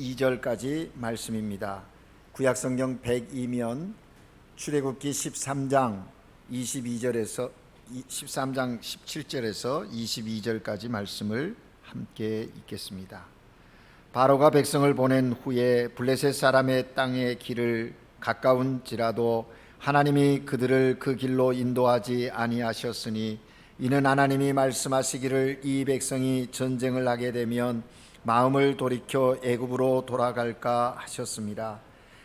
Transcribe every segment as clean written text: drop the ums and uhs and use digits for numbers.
22절까지 말씀입니다. 구약성경 102면 출애굽기 13장 22절에서 17절에서 22절까지 말씀을 함께 읽겠습니다. 바로가 백성을 보낸 후에 블레셋 사람의 땅의 길을 가까운지라도 하나님이 그들을 그 길로 인도하지 아니하셨으니 이는 하나님이 말씀하시기를 이 백성이 전쟁을 하게 되면 마음을 돌이켜 애굽으로 돌아갈까 하셨습니다.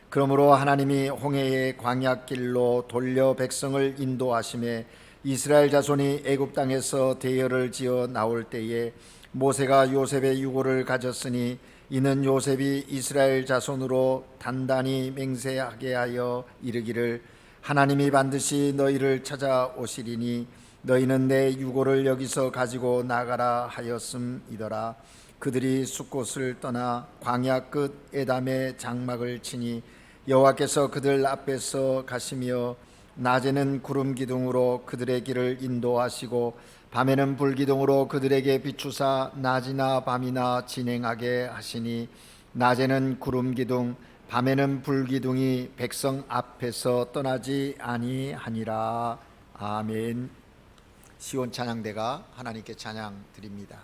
그러므로 하나님이 홍해의 광야길로 돌려 백성을 인도하심에 이스라엘 자손이 애굽 땅에서 대열을 지어 나올 때에 모세가 요셉의 유고를 가졌으니 이는 요셉이 이스라엘 자손으로 단단히 맹세하게 하여 이르기를 하나님이 반드시 너희를 찾아오시리니 너희는 내 유고를 여기서 가지고 나가라 하였음이더라. 그들이 숫곳을 떠나 광야 끝 에담에 장막을 치니 여호와께서 그들 앞에서 가시며 낮에는 구름 기둥으로 그들의 길을 인도하시고 밤에는 불 기둥으로 그들에게 비추사 낮이나 밤이나 진행하게 하시니 낮에는 구름 기둥 밤에는 불 기둥이 백성 앞에서 떠나지 아니하니라. 아멘. 시온 찬양대가 하나님께 찬양 드립니다.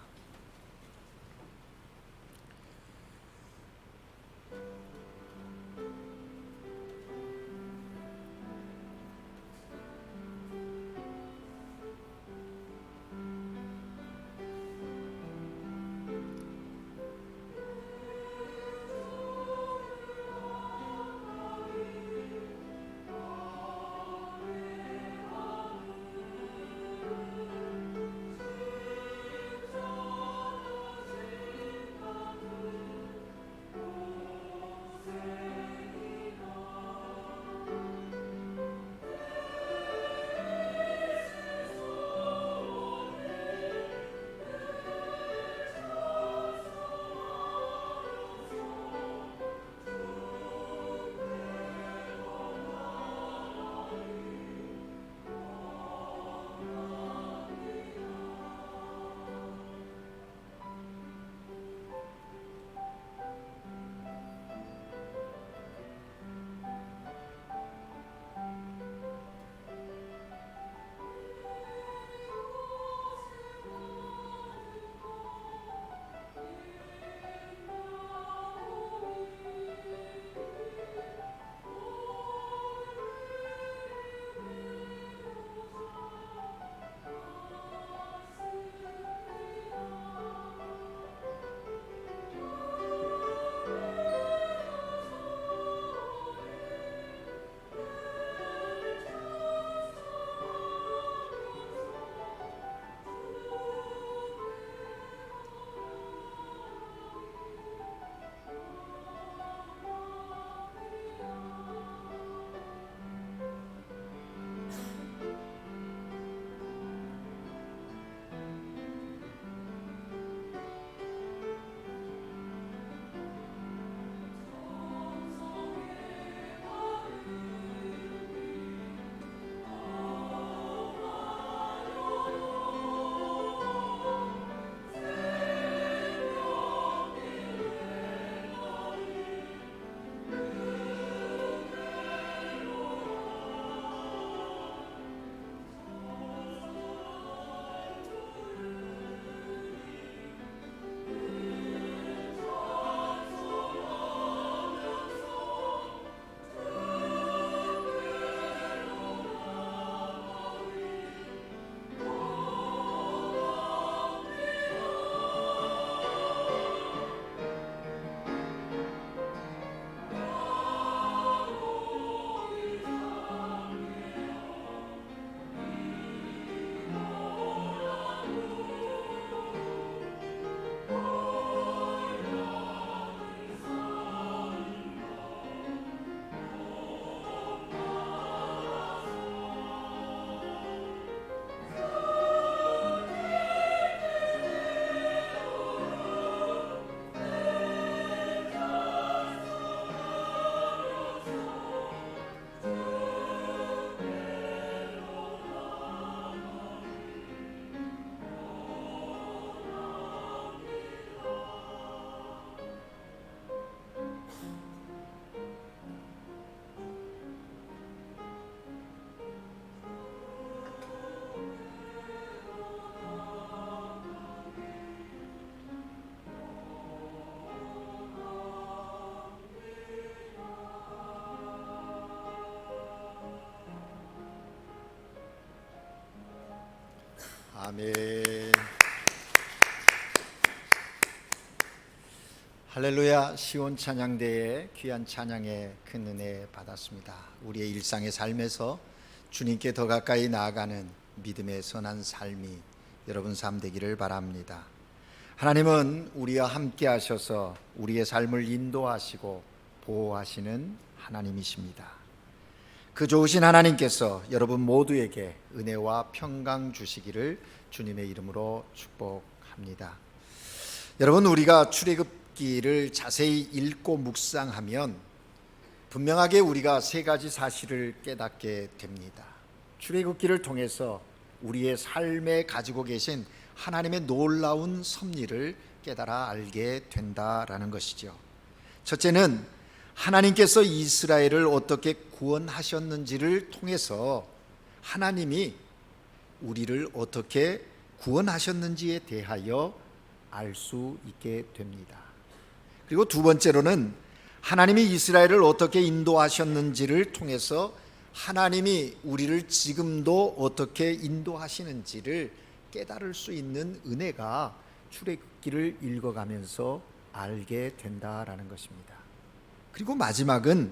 아멘. 할렐루야. 시온 찬양대에 귀한 찬양의 큰 은혜 받았습니다. 우리의 일상의 삶에서 주님께 더 가까이 나아가는 믿음의 선한 삶이 여러분 삶 되기를 바랍니다. 하나님은 우리와 함께 하셔서 우리의 삶을 인도하시고 보호하시는 하나님이십니다. 그 좋으신 하나님께서 여러분 모두에게 은혜와 평강 주시기를 주님의 이름으로 축복합니다. 여러분, 우리가 출애굽기를 자세히 읽고 묵상하면 분명하게 우리가 세 가지 사실을 깨닫게 됩니다. 출애굽기를 통해서 우리의 삶에 가지고 계신 하나님의 놀라운 섭리를 깨달아 알게 된다라는 것이죠. 첫째는 하나님께서 이스라엘을 어떻게 구원하셨는지를 통해서 하나님이 우리를 어떻게 구원하셨는지에 대하여 알 수 있게 됩니다. 그리고 두 번째로는 하나님이 이스라엘을 어떻게 인도하셨는지를 통해서 하나님이 우리를 지금도 어떻게 인도하시는지를 깨달을 수 있는 은혜가 출애굽기를 읽어가면서 알게 된다라는 것입니다. 그리고 마지막은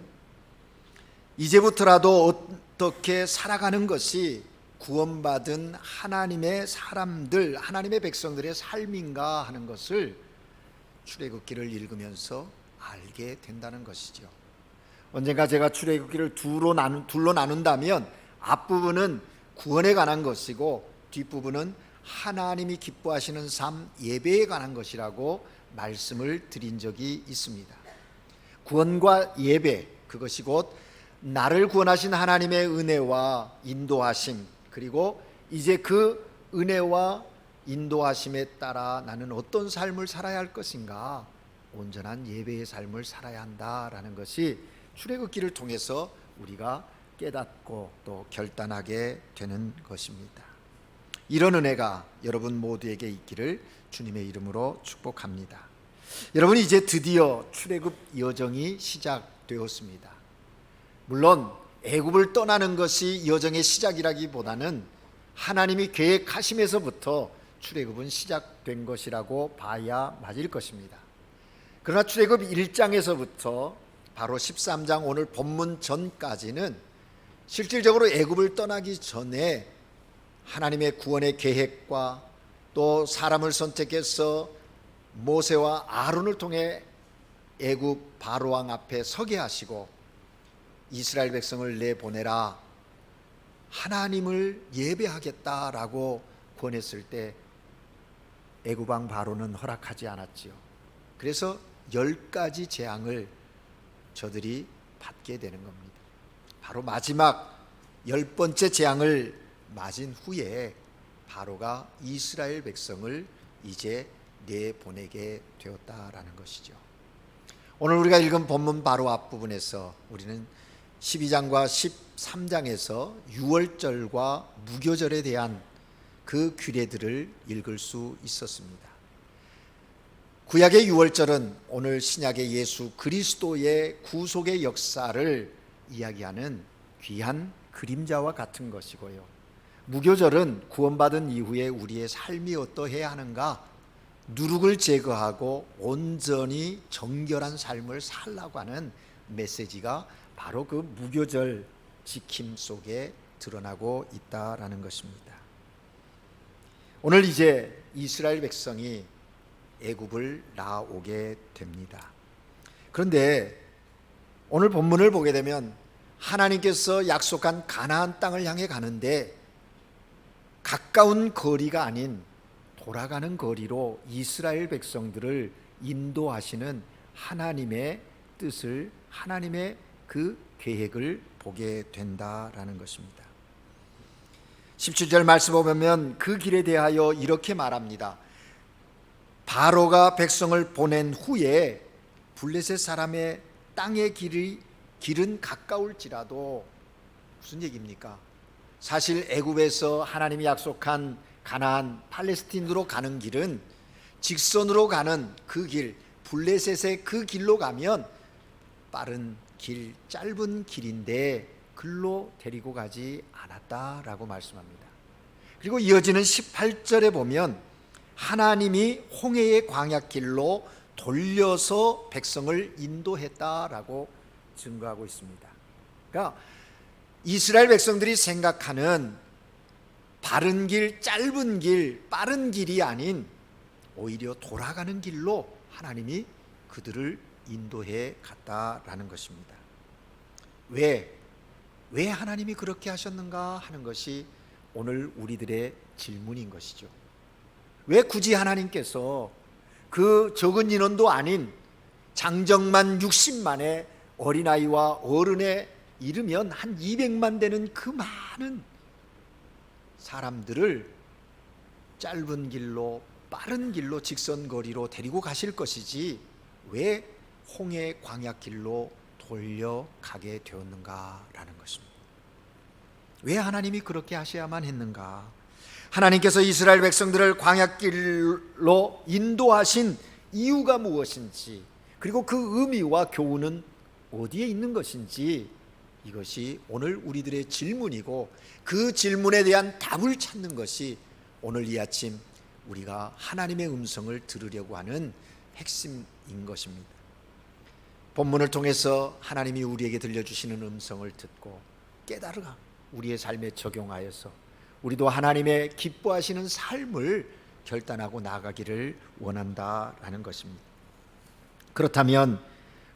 이제부터라도 어떻게 살아가는 것이 구원받은 하나님의 사람들, 하나님의 백성들의 삶인가 하는 것을 출애굽기를 읽으면서 알게 된다는 것이죠. 언젠가 제가 출애굽기를 둘로 나눈다면 앞부분은 구원에 관한 것이고 뒷부분은 하나님이 기뻐하시는 삶, 예배에 관한 것이라고 말씀을 드린 적이 있습니다. 구원과 예배, 그것이 곧 나를 구원하신 하나님의 은혜와 인도하심, 그리고 이제 그 은혜와 인도하심에 따라 나는 어떤 삶을 살아야 할 것인가, 온전한 예배의 삶을 살아야 한다라는 것이 출애굽기를 통해서 우리가 깨닫고 또 결단하게 되는 것입니다. 이런 은혜가 여러분 모두에게 있기를 주님의 이름으로 축복합니다. 여러분, 이제 드디어 출애굽 여정이 시작되었습니다. 물론 애굽을 떠나는 것이 여정의 시작이라기보다는 하나님이 계획하심에서부터 출애굽은 시작된 것이라고 봐야 맞을 것입니다. 그러나 출애굽 1장에서부터 바로 13장 오늘 본문 전까지는 실질적으로 애굽을 떠나기 전에 하나님의 구원의 계획과 또 사람을 선택해서 모세와 아론을 통해 애굽 바로왕 앞에 서게 하시고 이스라엘 백성을 내보내라, 하나님을 예배하겠다라고 권했을 때 애굽 왕 바로는 허락하지 않았지요. 그래서 10가지 재앙을 저들이 받게 되는 겁니다. 바로 마지막 10번째 재앙을 맞은 후에 바로가 이스라엘 백성을 이제 내보내게 되었다라는 것이죠. 오늘 우리가 읽은 본문 바로 앞부분에서 우리는 12장과 13장에서 유월절과 무교절에 대한 그 규례들을 읽을 수 있었습니다. 구약의 유월절은 오늘 신약의 예수 그리스도의 구속의 역사를 이야기하는 귀한 그림자와 같은 것이고요, 무교절은 구원받은 이후에 우리의 삶이 어떠해야 하는가, 누룩을 제거하고 온전히 정결한 삶을 살라고 하는 메시지가 바로 그 무교절 지킴 속에 드러나고 있다라는 것입니다. 오늘 이제 이스라엘 백성이 애굽을 나오게 됩니다. 그런데 오늘 본문을 보게 되면 하나님께서 약속한 가나안 땅을 향해 가는데 가까운 거리가 아닌 돌아가는 거리로 이스라엘 백성들을 인도하시는 하나님의 뜻을, 하나님의 그 계획을 보게 된다라는 것입니다. 17절 말씀 보면 그 길에 대하여 이렇게 말합니다. 바로가 백성을 보낸 후에 블레셋 사람의 땅의 길은 가까울지라도, 무슨 얘기입니까? 사실 애굽에서 하나님이 약속한 가나안 팔레스틴으로 가는 길은 직선으로 가는 그 길, 블레셋의 그 길로 가면 빠른 길, 짧은 길인데 글로 데리고 가지 않았다라고 말씀합니다. 그리고 이어지는 18절에 보면 하나님이 홍해의 광야길로 돌려서 백성을 인도했다라고 증거하고 있습니다. 그러니까 이스라엘 백성들이 생각하는 바른 길, 짧은 길, 빠른 길이 아닌 오히려 돌아가는 길로 하나님이 그들을 인도해 갔다라는 것입니다. 왜 하나님이 그렇게 하셨는가 하는 것이 오늘 우리들의 질문인 것이죠. 왜 굳이 하나님께서 그 적은 인원도 아닌 장정만 60만의 어린아이와 어른에 이르면 한 200만 되는 그 많은 사람들을 짧은 길로 빠른 길로 직선거리로 데리고 가실 것이지 왜 홍해 광야길로 돌려가게 되었는가라는 것입니다. 왜 하나님이 그렇게 하셔야만 했는가? 하나님께서 이스라엘 백성들을 광야길로 인도하신 이유가 무엇인지, 그리고 그 의미와 교훈은 어디에 있는 것인지, 이것이 오늘 우리들의 질문이고 그 질문에 대한 답을 찾는 것이 오늘 이 아침 우리가 하나님의 음성을 들으려고 하는 핵심인 것입니다. 본문을 통해서 하나님이 우리에게 들려주시는 음성을 듣고 깨달아 우리의 삶에 적용하여서 우리도 하나님의 기뻐하시는 삶을 결단하고 나아가기를 원한다라는 것입니다. 그렇다면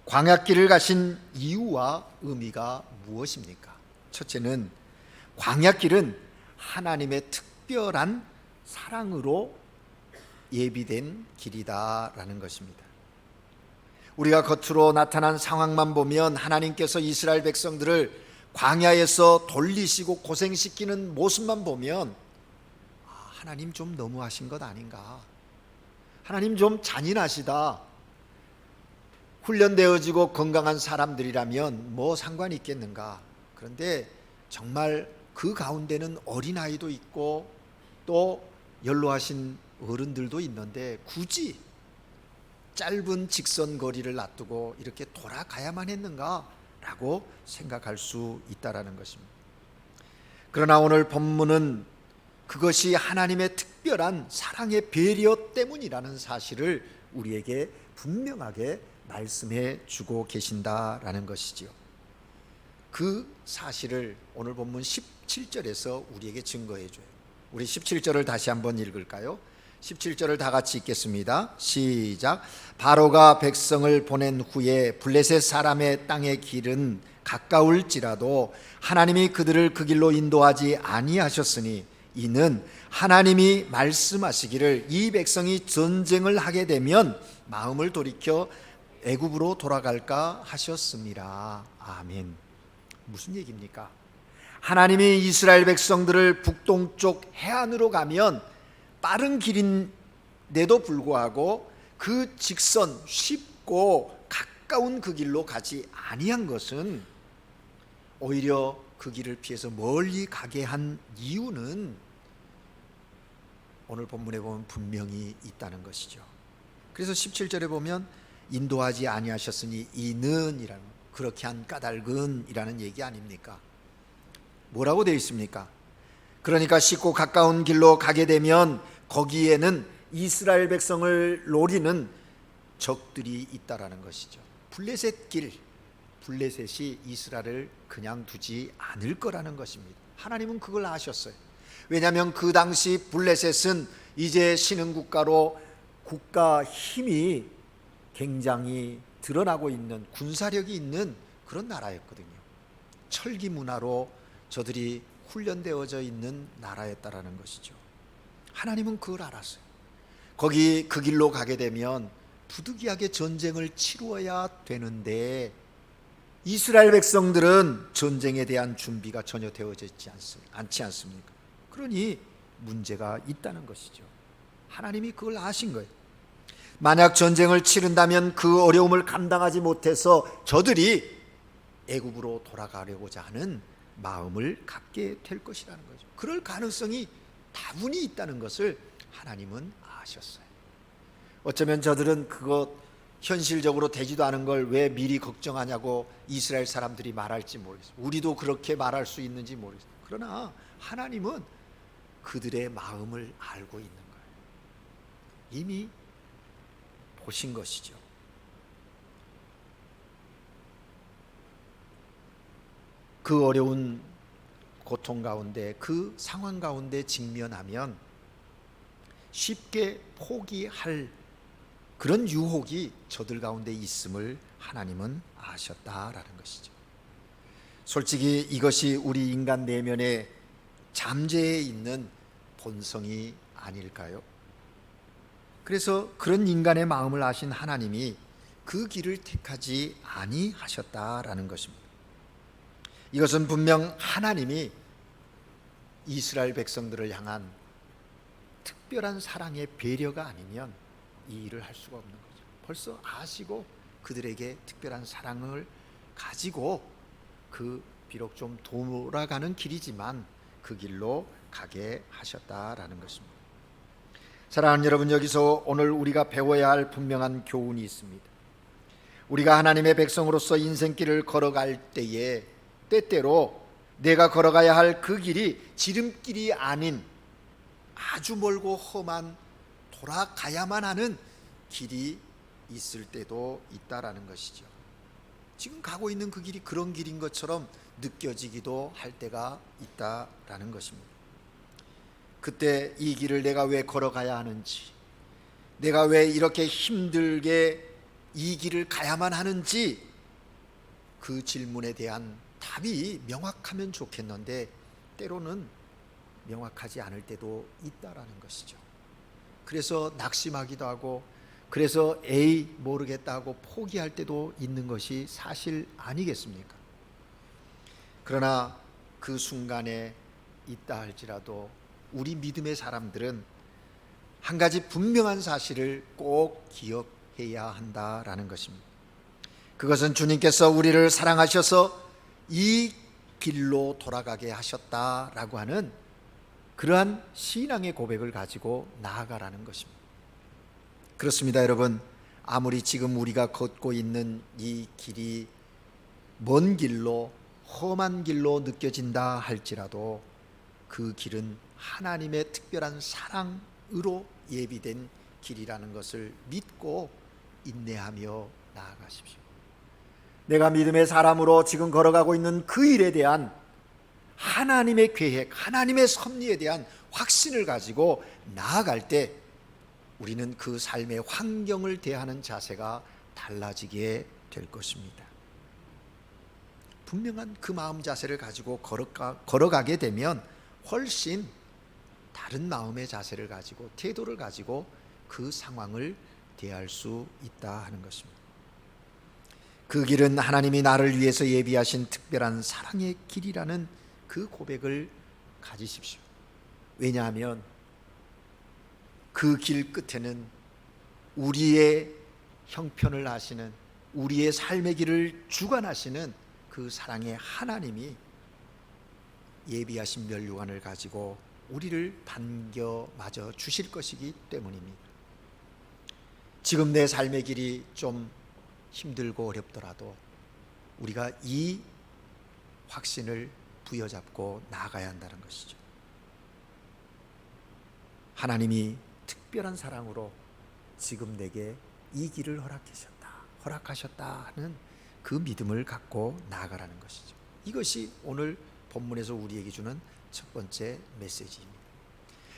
광야길을 가신 이유와 의미가 무엇입니까? 첫째는 광야길은 하나님의 특별한 사랑으로 예비된 길이다라는 것입니다. 우리가 겉으로 나타난 상황만 보면 하나님께서 이스라엘 백성들을 광야에서 돌리시고 고생시키는 모습만 보면 하나님 좀 너무하신 것 아닌가? 하나님 좀 잔인하시다. 훈련되어지고 건강한 사람들이라면 뭐 상관이 있겠는가? 그런데 정말 그 가운데는 어린아이도 있고 또 연로하신 어른들도 있는데 굳이 짧은 직선 거리를 놔두고 이렇게 돌아가야만 했는가? 라고 생각할 수 있다라는 것입니다. 그러나 오늘 본문은 그것이 하나님의 특별한 사랑의 배려 때문이라는 사실을 우리에게 분명하게 말씀해 주고 계신다라는 것이지요. 그 사실을 오늘 본문 17절에서 우리에게 증거해 줘요. 우리 17절을 다시 한번 읽을까요? 17절을 다 같이 읽겠습니다. 시작. 바로가 백성을 보낸 후에 블레셋 사람의 땅의 길은 가까울지라도 하나님이 그들을 그 길로 인도하지 아니하셨으니 이는 하나님이 말씀하시기를 이 백성이 전쟁을 하게 되면 마음을 돌이켜 애굽으로 돌아갈까 하셨습니다. 아멘. 무슨 얘기입니까? 하나님이 이스라엘 백성들을 북동쪽 해안으로 가면 빠른 길인데도 불구하고 그 직선 쉽고 가까운 그 길로 가지 아니한 것은 오히려 그 길을 피해서 멀리 가게 한 이유는 오늘 본문에 보면 분명히 있다는 것이죠. 그래서 17절에 보면 인도하지 아니하셨으니 이는 이라는, 그렇게 한 까닭은 이라는 얘기 아닙니까? 뭐라고 되어 있습니까? 그러니까 쉽고 가까운 길로 가게 되면 거기에는 이스라엘 백성을 노리는 적들이 있다라는 것이죠. 블레셋 길, 블레셋이 이스라엘을 그냥 두지 않을 거라는 것입니다. 하나님은 그걸 아셨어요. 왜냐하면 그 당시 블레셋은 이제 신흥국가로 국가 힘이 굉장히 드러나고 있는, 군사력이 있는 그런 나라였거든요. 철기 문화로 저들이 훈련되어져 있는 나라였다라는 것이죠. 하나님은 그걸 알았어요. 거기 그 길로 가게 되면 부득이하게 전쟁을 치루어야 되는데 이스라엘 백성들은 전쟁에 대한 준비가 전혀 되어져 있지 않지 않습니까? 그러니 문제가 있다는 것이죠. 하나님이 그걸 아신 거예요. 만약 전쟁을 치른다면 그 어려움을 감당하지 못해서 저들이 애굽으로 돌아가려고자 하는 마음을 갖게 될 것이라는 거죠. 그럴 가능성이 다분히 있다는 것을 하나님은 아셨어요. 어쩌면 저들은 그것 현실적으로 되지도 않은 걸 왜 미리 걱정하냐고 이스라엘 사람들이 말할지 모르겠어요. 우리도 그렇게 말할 수 있는지 모르겠어요. 그러나 하나님은 그들의 마음을 알고 있는 거예요. 이미 보신 것이죠. 그 어려운 고통 가운데, 그 상황 가운데 직면하면 쉽게 포기할 그런 유혹이 저들 가운데 있음을 하나님은 아셨다라는 것이죠. 솔직히 이것이 우리 인간 내면에 잠재해 있는 본성이 아닐까요? 그래서 그런 인간의 마음을 아신 하나님이 그 길을 택하지 아니하셨다라는 것입니다. 이것은 분명 하나님이 이스라엘 백성들을 향한 특별한 사랑의 배려가 아니면 이 일을 할 수가 없는 거죠. 벌써 아시고 그들에게 특별한 사랑을 가지고 비록 좀 돌아가는 길이지만 그 길로 가게 하셨다라는 것입니다. 사랑하는 여러분, 여기서 오늘 우리가 배워야 할 분명한 교훈이 있습니다. 우리가 하나님의 백성으로서 인생길을 걸어갈 때에 때때로 내가 걸어가야 할 그 길이 지름길이 아닌 아주 멀고 험한 돌아가야만 하는 길이 있을 때도 있다라는 것이죠. 지금 가고 있는 그 길이 그런 길인 것처럼 느껴지기도 할 때가 있다라는 것입니다. 그때 이 길을 내가 왜 걸어가야 하는지, 내가 왜 이렇게 힘들게 이 길을 가야만 하는지, 그 질문에 대한 답이 명확하면 좋겠는데 때로는 명확하지 않을 때도 있다라는 것이죠. 그래서 낙심하기도 하고, 그래서 에이 모르겠다 하고 포기할 때도 있는 것이 사실 아니겠습니까? 그러나 그 순간에 있다 할지라도 우리 믿음의 사람들은 한 가지 분명한 사실을 꼭 기억해야 한다라는 것입니다. 그것은 주님께서 우리를 사랑하셔서 이 길로 돌아가게 하셨다라고 하는 그러한 신앙의 고백을 가지고 나아가라는 것입니다. 그렇습니다, 여러분. 아무리 지금 우리가 걷고 있는 이 길이 먼 길로, 험한 길로 느껴진다 할지라도 그 길은 하나님의 특별한 사랑으로 예비된 길이라는 것을 믿고 인내하며 나아가십시오. 내가 믿음의 사람으로 지금 걸어가고 있는 그 일에 대한 하나님의 계획, 하나님의 섭리에 대한 확신을 가지고 나아갈 때 우리는 그 삶의 환경을 대하는 자세가 달라지게 될 것입니다. 분명한 그 마음 자세를 가지고 걸어가게 되면 훨씬 다른 마음의 자세를 가지고, 태도를 가지고 그 상황을 대할 수 있다 하는 것입니다. 그 길은 하나님이 나를 위해서 예비하신 특별한 사랑의 길이라는 그 고백을 가지십시오. 왜냐하면 그 길 끝에는 우리의 형편을 아시는, 우리의 삶의 길을 주관하시는 그 사랑의 하나님이 예비하신 면류관을 가지고 우리를 반겨 맞아 주실 것이기 때문입니다. 지금 내 삶의 길이 좀 힘들고 어렵더라도 우리가 이 확신을 부여잡고 나아가야 한다는 것이죠. 하나님이 특별한 사랑으로 지금 내게 이 길을 허락하셨다 하는 그 믿음을 갖고 나아가라는 것이죠. 이것이 오늘 본문에서 우리에게 주는 첫 번째 메시지입니다.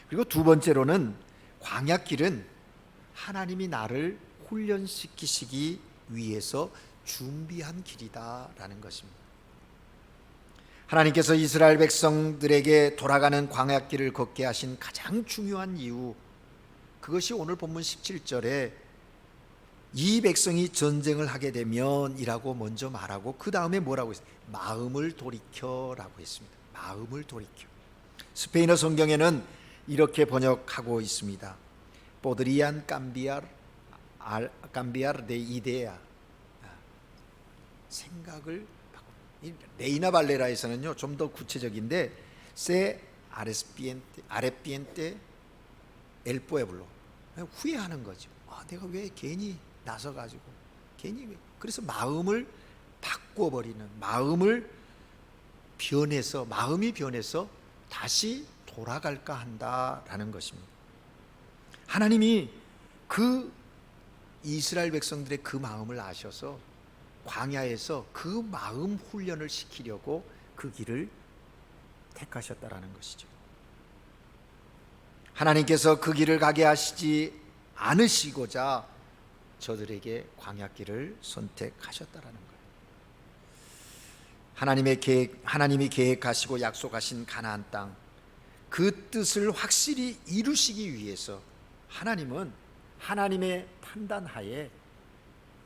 그리고 두 번째로는 광야길은 하나님이 나를 훈련시키시기 위해서 준비한 길이다라는 것입니다. 하나님께서 이스라엘 백성들에게 돌아가는 광야길을 걷게 하신 가장 중요한 이유, 그것이 오늘 본문 17절에 이 백성이 전쟁을 하게 되면 이라고 먼저 말하고 그 다음에 뭐라고 했어요? 마음을 돌이켜라고 했습니다. 마음을 돌이켜. 스페인어 성경에는 이렇게 번역하고 있습니다. Podrían cambiar de idea. 생각을 바꿔. 레이나 발레라에서는요 좀 더 구체적인데 se arrepiente el pueblo. 후회하는 거죠. 내가 왜 괜히 나서가지고 괜히 그래서 마음을 바꿔버리는, 마음이 변해서 다시 돌아갈까 한다라는 것입니다. 하나님이 그 이스라엘 백성들의 그 마음을 아셔서 광야에서 그 마음 훈련을 시키려고 그 길을 택하셨다라는 것이죠. 하나님께서 그 길을 가게 하시지 않으시고자 저들에게 광야길을 선택하셨다라는 거예요. 하나님이 계획하시고 약속하신 가나안 땅, 그 뜻을 확실히 이루시기 위해서 하나님은 하나님의 판단하에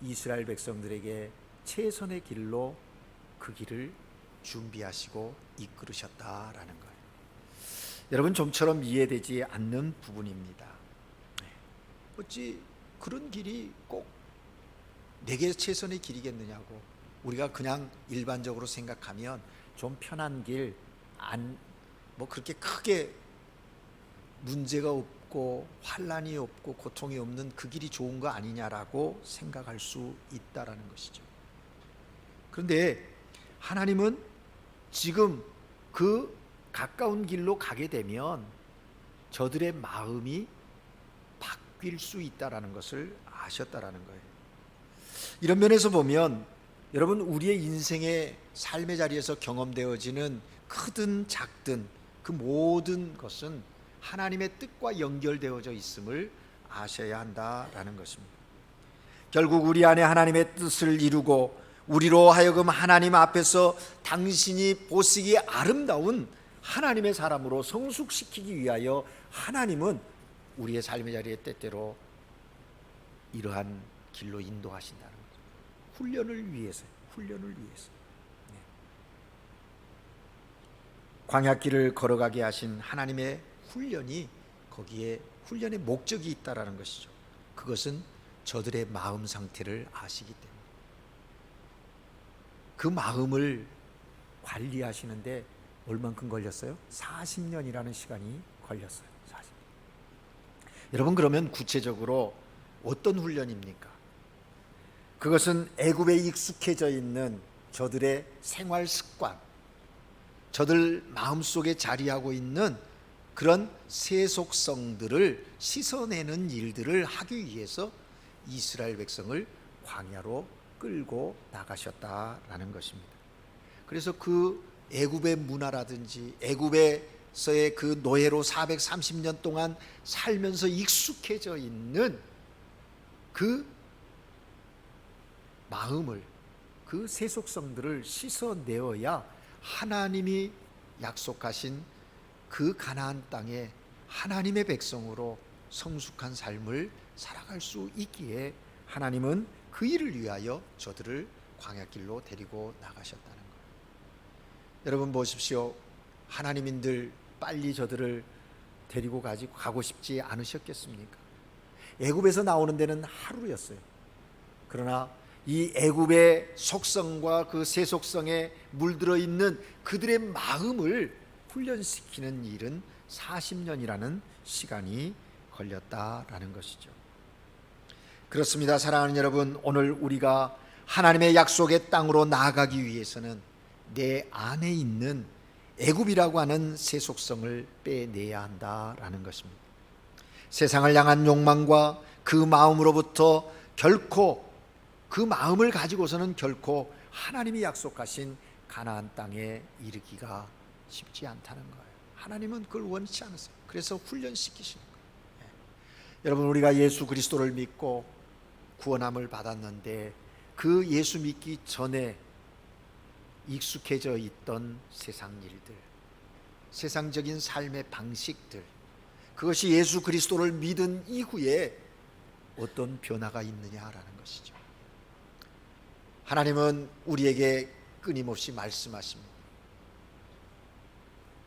이스라엘 백성들에게 최선의 길로 그 길을 준비하시고 이끌으셨다라는 거예요. 여러분, 좀처럼 이해되지 않는 부분입니다. 어찌 그런 길이 꼭 내게 최선의 길이겠느냐고 우리가 그냥 일반적으로 생각하면 좀 편한 길, 뭐 그렇게 크게 문제가 없고 환난이 없고 고통이 없는 그 길이 좋은 거 아니냐라고 생각할 수 있다라는 것이죠. 그런데 하나님은 지금 그 가까운 길로 가게 되면 저들의 마음이 바뀔 수 있다라는 것을 아셨다라는 거예요. 이런 면에서 보면 여러분, 우리의 인생의 삶의 자리에서 경험되어지는 크든 작든 그 모든 것은 하나님의 뜻과 연결되어져 있음을 아셔야 한다라는 것입니다. 결국 우리 안에 하나님의 뜻을 이루고 우리로 하여금 하나님 앞에서 당신이 보시기에 아름다운 하나님의 사람으로 성숙시키기 위하여 하나님은 우리의 삶의 자리에 때때로 이러한 길로 인도하신다는 거죠. 훈련을 위해서. 광야길을 걸어가게 하신 하나님의 훈련이 거기에 훈련의 목적이 있다라는 것이죠. 그것은 저들의 마음 상태를 아시기 때문에 그 마음을 관리하시는데 얼만큼 걸렸어요? 40년이라는 시간이 걸렸어요. 40년. 여러분, 그러면 구체적으로 어떤 훈련입니까? 그것은 애굽에 익숙해져 있는 저들의 생활 습관, 저들 마음속에 자리하고 있는 그런 세속성들을 씻어내는 일들을 하기 위해서 이스라엘 백성을 광야로 끌고 나가셨다라는 것입니다. 그래서 그 애굽의 문화라든지 애굽에서의 그 노예로 430년 동안 살면서 익숙해져 있는 그 마음을, 그 세속성들을 씻어내어야 하나님이 약속하신 그 가나안 땅에 하나님의 백성으로 성숙한 삶을 살아갈 수 있기에 하나님은 그 일을 위하여 저들을 광야길로 데리고 나가셨다는 거예요. 여러분 보십시오. 하나님인들 빨리 저들을 데리고 가고 싶지 않으셨겠습니까? 애굽에서 나오는 데는 하루였어요. 그러나 이 애굽의 속성과 그 세속성에 물들어 있는 그들의 마음을 훈련시키는 일은 40년이라는 시간이 걸렸다라는 것이죠. 그렇습니다. 사랑하는 여러분, 오늘 우리가 하나님의 약속의 땅으로 나아가기 위해서는 내 안에 있는 애굽이라고 하는 세속성을 빼내야 한다라는 것입니다. 세상을 향한 욕망과 그 마음으로부터 결코, 그 마음을 가지고서는 결코 하나님이 약속하신 가나안 땅에 이르기가 쉽지 않다는 거예요. 하나님은 그걸 원치 않으세요. 그래서 훈련시키시는 거예요. 여러분, 우리가 예수 그리스도를 믿고 구원함을 받았는데 그 예수 믿기 전에 익숙해져 있던 세상 일들, 세상적인 삶의 방식들, 그것이 예수 그리스도를 믿은 이후에 어떤 변화가 있느냐라는 것이죠. 하나님은 우리에게 끊임없이 말씀하십니다.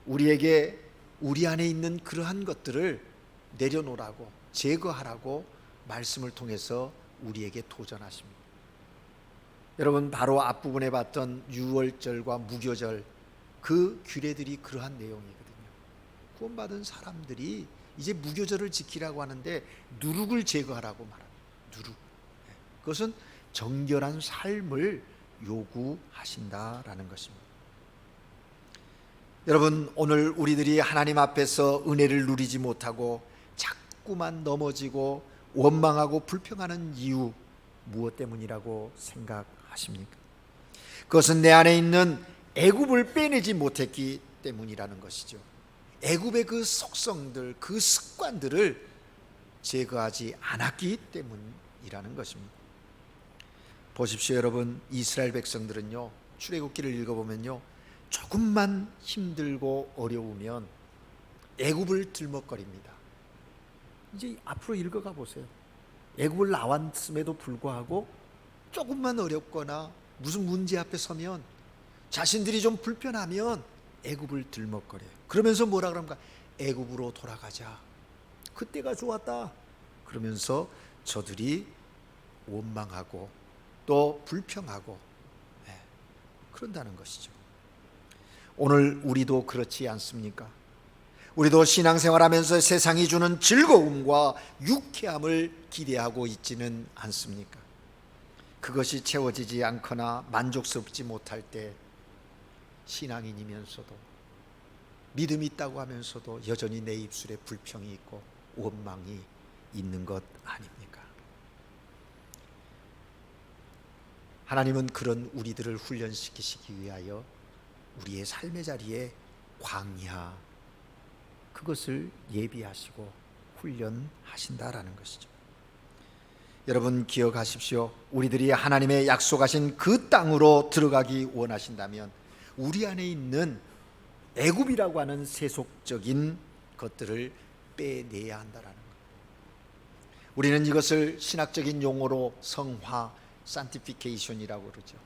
우리에게 우리 안에 있는 그러한 것들을 내려놓으라고, 제거하라고 말씀을 통해서 우리에게 도전하십니다. 여러분, 바로 앞부분에 봤던 유월절과 무교절, 그 규례들이 그러한 내용이거든요. 구원받은 사람들이 이제 무교절을 지키라고 하는데 누룩을 제거하라고 말합니다. 누룩. 그것은 정결한 삶을 요구하신다라는 것입니다. 여러분, 오늘 우리들이 하나님 앞에서 은혜를 누리지 못하고 자꾸만 넘어지고 원망하고 불평하는 이유, 무엇 때문이라고 생각하십니까? 그것은 내 안에 있는 애굽을 빼내지 못했기 때문이라는 것이죠. 애굽의 그 속성들, 그 습관들을 제거하지 않았기 때문이라는 것입니다. 보십시오, 여러분. 이스라엘 백성들은요, 출애굽기를 읽어보면요, 조금만 힘들고 어려우면 애굽을 들먹거립니다. 이제 앞으로 읽어가 보세요. 애굽을 나왔음에도 불구하고 조금만 어렵거나 무슨 문제 앞에 서면, 자신들이 좀 불편하면 애굽을 들먹거려요. 그러면서 뭐라 그럽니까? 애굽으로 돌아가자. 그때가 좋았다. 그러면서 저들이 원망하고 또 불평하고, 그런다는 것이죠. 오늘 우리도 그렇지 않습니까? 우리도 신앙생활하면서 세상이 주는 즐거움과 유쾌함을 기대하고 있지는 않습니까? 그것이 채워지지 않거나 만족스럽지 못할 때 신앙인이면서도, 믿음이 있다고 하면서도 여전히 내 입술에 불평이 있고 원망이 있는 것 아닙니까? 하나님은 그런 우리들을 훈련시키시기 위하여 우리의 삶의 자리에 광야, 그것을 예비하시고 훈련하신다라는 것이죠. 여러분, 기억하십시오. 우리들이 하나님의 약속하신 그 땅으로 들어가기 원하신다면 우리 안에 있는 애굽이라고 하는 세속적인 것들을 빼내야 한다라는 것. 우리는 이것을 신학적인 용어로 성화, 산티피케이션이라고 그러죠.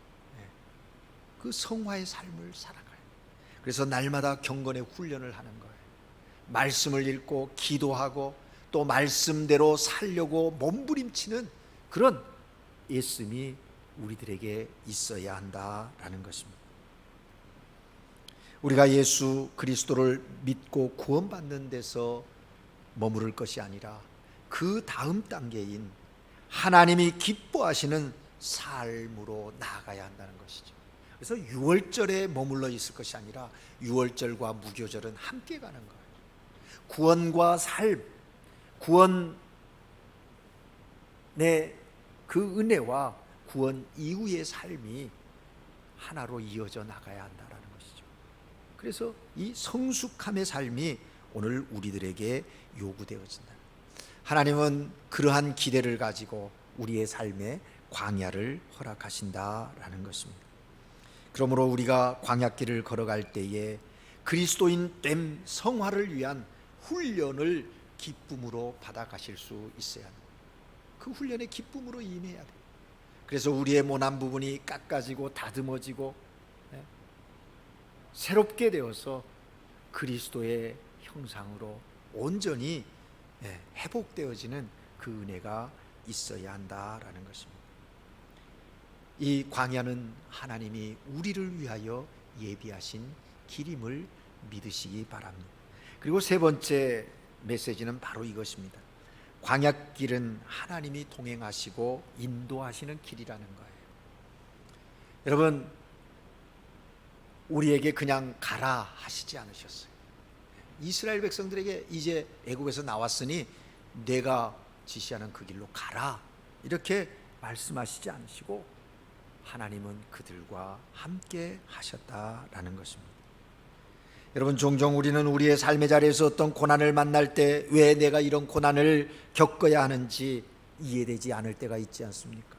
그 성화의 삶을 살아가요. 그래서 날마다 경건의 훈련을 하는 거예요. 말씀을 읽고 기도하고 또 말씀대로 살려고 몸부림치는 그런 애씀이 우리들에게 있어야 한다라는 것입니다. 우리가 예수 그리스도를 믿고 구원받는 데서 머무를 것이 아니라 그 다음 단계인 하나님이 기뻐하시는 삶으로 나아가야 한다는 것이죠. 그래서 6월절에 머물러 있을 것이 아니라 6월절과 무교절은 함께 가는 거예요. 구원과 삶, 구원의 그 은혜와 구원 이후의 삶이 하나로 이어져 나가야 한다는 것이죠. 그래서 이 성숙함의 삶이 오늘 우리들에게 요구되어진다. 하나님은 그러한 기대를 가지고 우리의 삶에 광야를 허락하신다라는 것입니다. 그러므로 우리가 광야길을 걸어갈 때에 그리스도인 됨 성화를 위한 훈련을 기쁨으로 받아가실 수 있어야 합니다. 그 훈련의 기쁨으로 임해야 돼요. 그래서 우리의 모난 부분이 깎아지고 다듬어지고 새롭게 되어서 그리스도의 형상으로 온전히 회복되어지는 그 은혜가 있어야 한다라는 것입니다. 이 광야는 하나님이 우리를 위하여 예비하신 길임을 믿으시기 바랍니다. 그리고 세 번째 메시지는 바로 이것입니다. 광야길은 하나님이 동행하시고 인도하시는 길이라는 거예요. 여러분, 우리에게 그냥 가라 하시지 않으셨어요. 이스라엘 백성들에게 이제 애굽에서 나왔으니 내가 지시하는 그 길로 가라, 이렇게 말씀하시지 않으시고 하나님은 그들과 함께 하셨다라는 것입니다. 여러분, 종종 우리는 우리의 삶의 자리에서 어떤 고난을 만날 때 왜 내가 이런 고난을 겪어야 하는지 이해되지 않을 때가 있지 않습니까?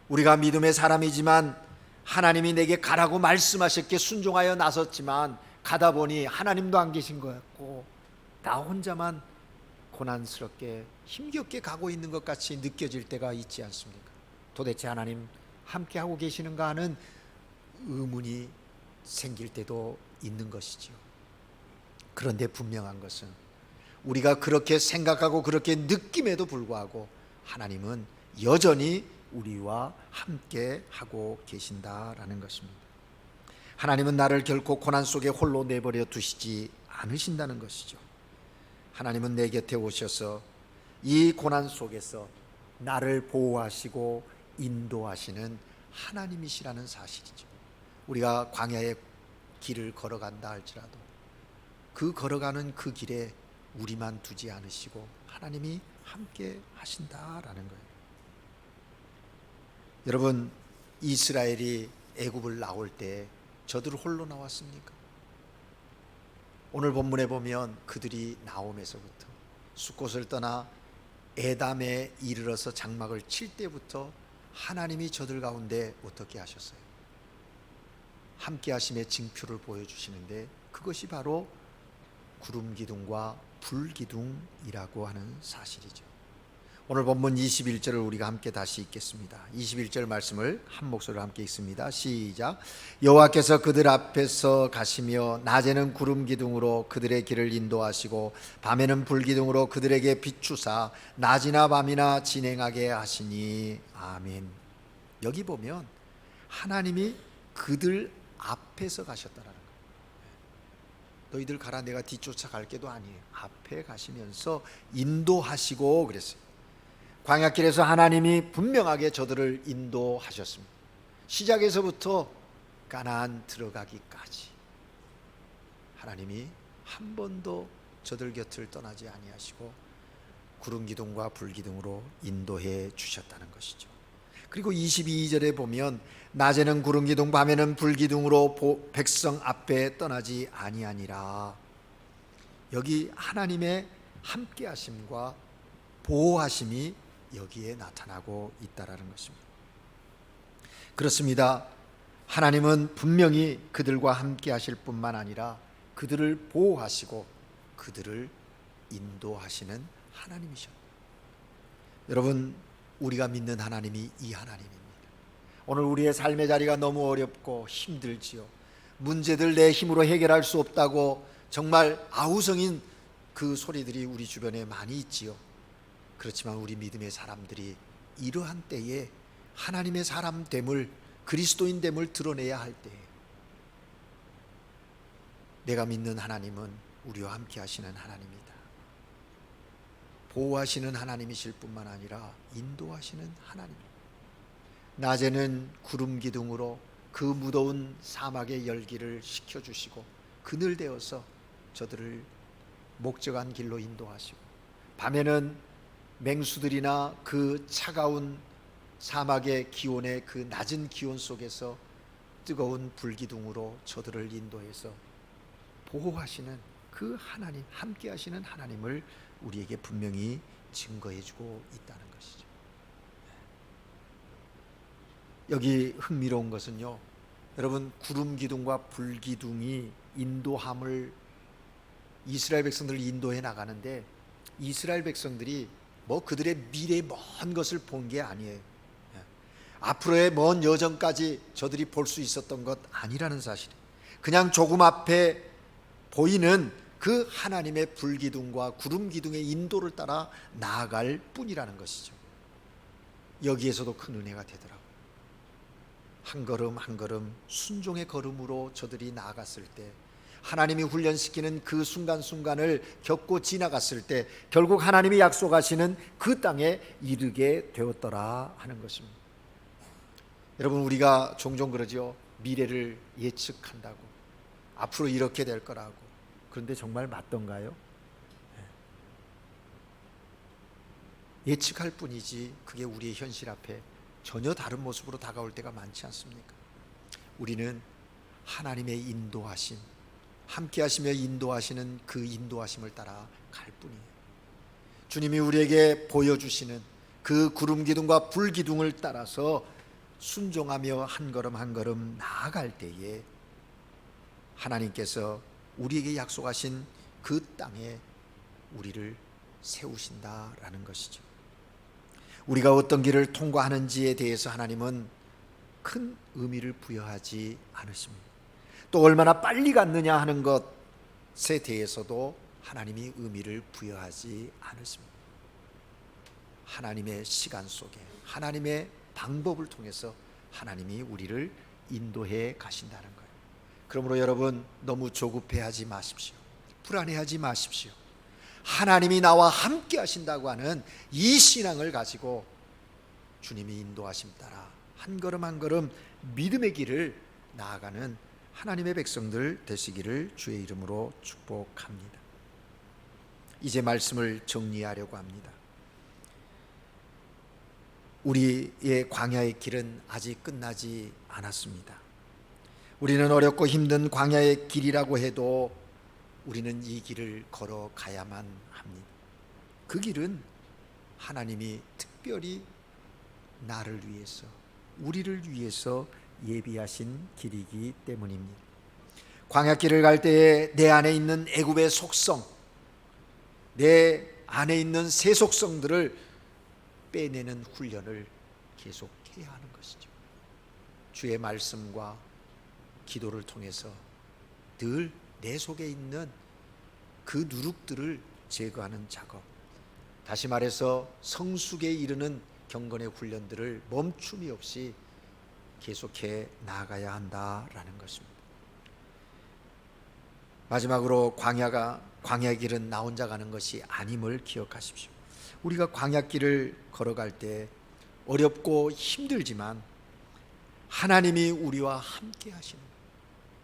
우리가 믿음의 사람이지만 하나님이 내게 가라고 말씀하셨기에 순종하여 나섰지만 가다 보니 하나님도 안 계신 것 같고 나 혼자만 고난스럽게 힘겹게 가고 있는 것 같이 느껴질 때가 있지 않습니까? 도대체 하나님 함께하고 계시는가 하는 의문이 생길 때도 있는 것이죠. 그런데 분명한 것은 우리가 그렇게 생각하고 그렇게 느낌에도 불구하고 하나님은 여전히 우리와 함께 하고 계신다라는 것입니다. 하나님은 나를 결코 고난 속에 홀로 내버려 두시지 않으신다는 것이죠. 하나님은 내 곁에 오셔서 이 고난 속에서 나를 보호하시고 인도하시는 하나님이시라는 사실이죠. 우리가 광야의 길을 걸어간다 할지라도 그 걸어가는 그 길에 우리만 두지 않으시고 하나님이 함께 하신다라는 거예요. 여러분, 이스라엘이 애굽을 나올 때 저들 홀로 나왔습니까? 오늘 본문에 보면 그들이 나옴에서부터 숫곳을 떠나 에담에 이르러서 장막을 칠 때부터 하나님이 저들 가운데 어떻게 하셨어요? 함께 하심의 징표를 보여주시는데 그것이 바로 구름 기둥과 불 기둥이라고 하는 사실이죠. 오늘 본문 21절을 우리가 함께 다시 읽겠습니다. 21절 말씀을 한 목소리로 함께 읽습니다. 시작. 여호와께서 그들 앞에서 가시며 낮에는 구름 기둥으로 그들의 길을 인도하시고 밤에는 불 기둥으로 그들에게 비추사 낮이나 밤이나 진행하게 하시니 아멘. 여기 보면 하나님이 그들 앞에서 가셨다라는 거예요. 너희들 가라, 내가 뒤쫓아갈게도 아니에요. 앞에 가시면서 인도하시고 그랬어요. 광야길에서 하나님이 분명하게 저들을 인도하셨습니다. 시작에서부터 가나안 들어가기까지 하나님이 한 번도 저들 곁을 떠나지 아니하시고 구름 기둥과 불 기둥으로 인도해 주셨다는 것이죠. 그리고 22절에 보면 낮에는 구름 기둥 밤에는 불 기둥으로 백성 앞에 떠나지 아니하니라. 여기 하나님의 함께 하심과 보호하심이 여기에 나타나고 있다라는 것입니다. 그렇습니다. 하나님은 분명히 그들과 함께 하실 뿐만 아니라 그들을 보호하시고 그들을 인도하시는 하나님이십니다. 여러분, 우리가 믿는 하나님이 이 하나님입니다. 오늘 우리의 삶의 자리가 너무 어렵고 힘들지요. 문제들 내 힘으로 해결할 수 없다고 정말 아우성인 그 소리들이 우리 주변에 많이 있지요. 그렇지만 우리 믿음의 사람들이 이러한 때에 하나님의 사람됨을, 그리스도인됨을 드러내야 할 때에 내가 믿는 하나님은 우리와 함께 하시는 하나님이다. 보호하시는 하나님이실 뿐만 아니라 인도하시는 하나님입니다. 낮에는 구름 기둥으로 그 무더운 사막의 열기를 식혀주시고 그늘되어서 저들을 목적한 길로 인도하시고 밤에는 맹수들이나 그 차가운 사막의 기온의 그 낮은 기온 속에서 뜨거운 불기둥으로 저들을 인도해서 보호하시는 그 하나님, 함께 하시는 하나님을 우리에게 분명히 증거해주고 있다는 것이죠. 여기 흥미로운 것은요, 여러분, 구름 기둥과 불 기둥이 인도함을, 이스라엘 백성들을 인도해 나가는데 이스라엘 백성들이 뭐 그들의 미래의 먼 것을 본 게 아니에요. 앞으로의 먼 여정까지 저들이 볼 수 있었던 것 아니라는 사실. 그냥 조금 앞에 보이는 그 하나님의 불기둥과 구름기둥의 인도를 따라 나아갈 뿐이라는 것이죠. 여기에서도 큰 은혜가 되더라고요. 한 걸음 한 걸음 순종의 걸음으로 저들이 나아갔을 때, 하나님이 훈련시키는 그 순간순간을 겪고 지나갔을 때 결국 하나님이 약속하시는 그 땅에 이르게 되었더라 하는 것입니다. 여러분, 우리가 종종 그러죠. 미래를 예측한다고, 앞으로 이렇게 될 거라고. 그런데 정말 맞던가요? 예측할 뿐이지 그게 우리의 현실 앞에 전혀 다른 모습으로 다가올 때가 많지 않습니까? 우리는 하나님의 인도하심, 함께 하시며 인도하시는 그 인도하심을 따라 갈 뿐이에요. 주님이 우리에게 보여주시는 그 구름 기둥과 불 기둥을 따라서 순종하며 한 걸음 한 걸음 나아갈 때에 하나님께서 우리에게 약속하신 그 땅에 우리를 세우신다라는 것이죠. 우리가 어떤 길을 통과하는지에 대해서 하나님은 큰 의미를 부여하지 않으십니다. 또 얼마나 빨리 갔느냐 하는 것에 대해서도 하나님이 의미를 부여하지 않으십니다. 하나님의 시간 속에, 하나님의 방법을 통해서 하나님이 우리를 인도해 가신다는 거예요. 그러므로 여러분, 너무 조급해하지 마십시오. 불안해하지 마십시오. 하나님이 나와 함께 하신다고 하는 이 신앙을 가지고 주님이 인도하심 따라 한 걸음 한 걸음 믿음의 길을 나아가는 하나님의 백성들 되시기를 주의 이름으로 축복합니다. 이제 말씀을 정리하려고 합니다. 우리의 광야의 길은 아직 끝나지 않았습니다. 우리는 어렵고 힘든 광야의 길이라고 해도 우리는 이 길을 걸어가야만 합니다. 그 길은 하나님이 특별히 나를 위해서, 우리를 위해서 예비하신 길이기 때문입니다. 광야길을 갈 때에 내 안에 있는 애굽의 속성, 내 안에 있는 새 속성들을 빼내는 훈련을 계속해야 하는 것이죠. 주의 말씀과 기도를 통해서 늘 내 속에 있는 그 누룩들을 제거하는 작업, 다시 말해서 성숙에 이르는 경건의 훈련들을 멈춤이 없이 계속해 나아가야 한다라는 것입니다. 마지막으로 광야의 길은 나 혼자 가는 것이 아님을 기억하십시오. 우리가 광야길을 걸어갈 때 어렵고 힘들지만 하나님이 우리와 함께 하시는,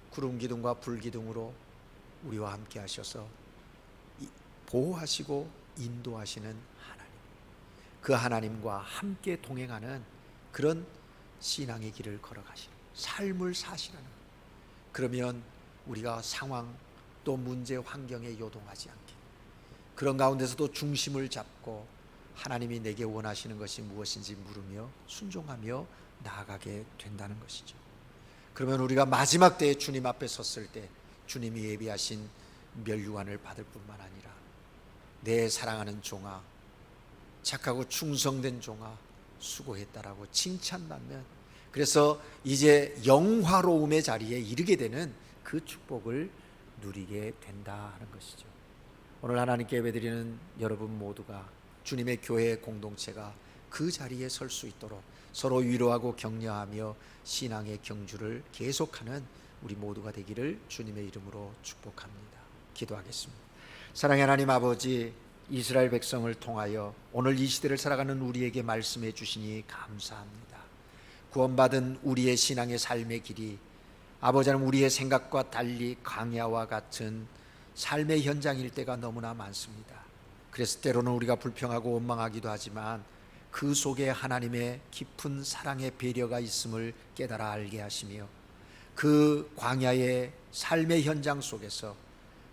구름 기둥과 불 기둥으로 우리와 함께 하셔서 보호하시고 인도하시는 하나님, 그 하나님과 함께 동행하는 그런 신앙의 길을 걸어가시는, 삶을 사시라는, 그러면 우리가 상황 또 문제 환경에 요동하지 않게, 그런 가운데서도 중심을 잡고 하나님이 내게 원하시는 것이 무엇인지 물으며 순종하며 나아가게 된다는 것이죠. 그러면 우리가 마지막 때에 주님 앞에 섰을 때 주님이 예비하신 멸류관을 받을 뿐만 아니라 내 사랑하는 종아, 착하고 충성된 종아, 수고했다라고 칭찬받는, 그래서 이제 영화로움의 자리에 이르게 되는 그 축복을 누리게 된다 하는 것이죠. 오늘 하나님께 예배드리는 여러분 모두가, 주님의 교회 공동체가 그 자리에 설 수 있도록 서로 위로하고 격려하며 신앙의 경주를 계속하는 우리 모두가 되기를 주님의 이름으로 축복합니다. 기도하겠습니다. 사랑의 하나님 아버지, 이스라엘 백성을 통하여 오늘 이 시대를 살아가는 우리에게 말씀해 주시니 감사합니다. 구원받은 우리의 신앙의 삶의 길이 아버지 하나님, 우리의 생각과 달리 광야와 같은 삶의 현장일 때가 너무나 많습니다. 그래서 때로는 우리가 불평하고 원망하기도 하지만 그 속에 하나님의 깊은 사랑의 배려가 있음을 깨달아 알게 하시며, 그 광야의 삶의 현장 속에서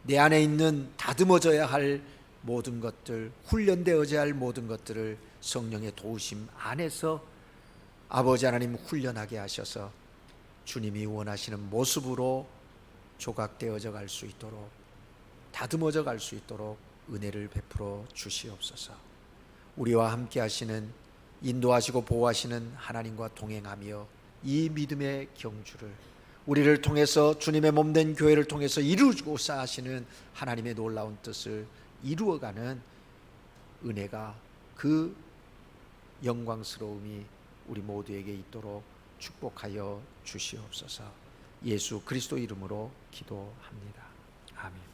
내 안에 있는 다듬어져야 할 모든 것들, 훈련되어져야 할 모든 것들을 성령의 도우심 안에서 아버지 하나님 훈련하게 하셔서 주님이 원하시는 모습으로 조각되어져 갈 수 있도록, 다듬어져 갈 수 있도록 은혜를 베풀어 주시옵소서. 우리와 함께 하시는, 인도하시고 보호하시는 하나님과 동행하며 이 믿음의 경주를, 우리를 통해서 주님의 몸된 교회를 통해서 이루고자 하시는 하나님의 놀라운 뜻을 이루어가는 은혜가, 그 영광스러움이 우리 모두에게 있도록 축복하여 주시옵소서. 예수 그리스도 이름으로 기도합니다. 아멘.